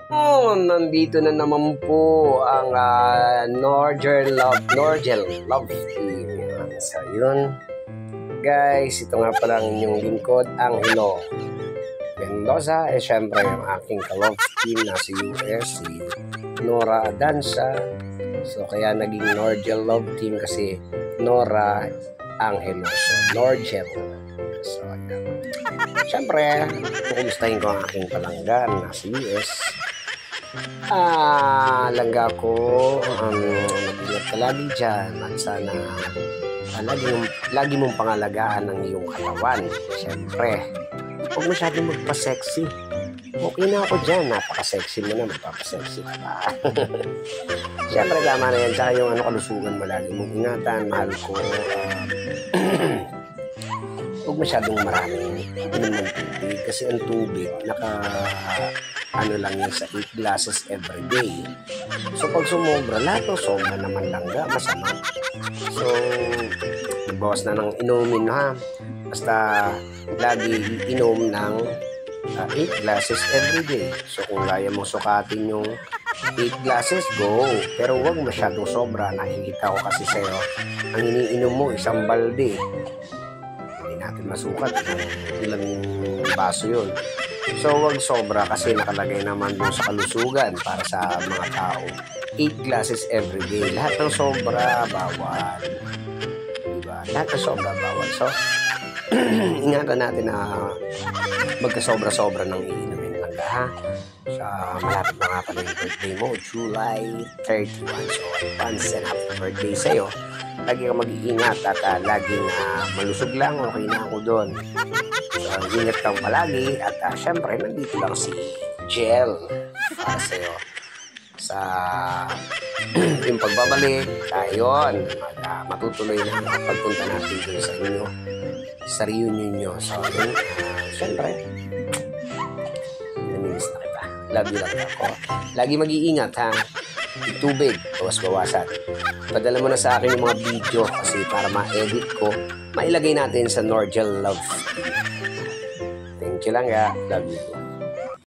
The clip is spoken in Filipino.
Oh, nandito na naman po ang Norgel Love Team. So, yun. Guys, ito nga pala ang inyong lingkod, Angelo Mendoza. Syempre, ang aking ka-love team na si US, si Nora Adanza. So, kaya naging Norgel Love Team kasi Nora Angelo. So, Norgel. So, yan. Syempre, kukumustahin ko ang aking palanggan na si US. Langga ko, mag-ingat ka lagi dyan at sana lagi mong pangalagaan ang iyong katawan. Siyempre, huwag masyadong magpa-sexy. Okay na ako dyan, napaka-sexy mo na, magpapasexy ka pa. Siyempre, tama na yan. Tsaka yung kalusugan mo lagi mong ingatan, mahal ko. Huwag masyadong maraming inom ng tubig kasi ang tubig lang yan sa 8 glasses every day. So pag sumobra, lahat ng sobra naman langga, masama. So bawas na ng inumin ha. Basta lagi inom ng 8 glasses every day. So kung kaya mong sukatin yung 8 glasses, go. Pero huwag masyadong sobra. Nakikita ko kasi sa'yo, ang iniinom mo isang balde. Hindi natin masukat ilang baso yun. So, wag sobra kasi nakalagay naman doon sa kalusugan para sa mga tao. 8 glasses every day. Lahat ng sobra, bawal. Diba? Lahat ng sobra, bawal. So, ingatan natin na magkasobra-sobra ng iinumin lang ha. Sa malapit na nga pala yung birthday mo, July 31. So, advance and happy birthday sa'yo. Lagi kang mag-iingat at laging malusog lang. Okay na ako doon. So, ingat kang palagi at syempre, nandito lang si Jel para sa'yo. Sa yung pagbabalik, yun, matutuloy na pagpunta natin dun sa inyo, sa reunion nyo. So, yun, syempre, namilis na kita. Love you lang ako. Lagi mag-iingat ha. Tubig, bawas-bawasan. Padala mo na sa akin yung mga video kasi para ma-edit ko, mailagay natin sa Norgel Love. Thank you lang ya. Love you.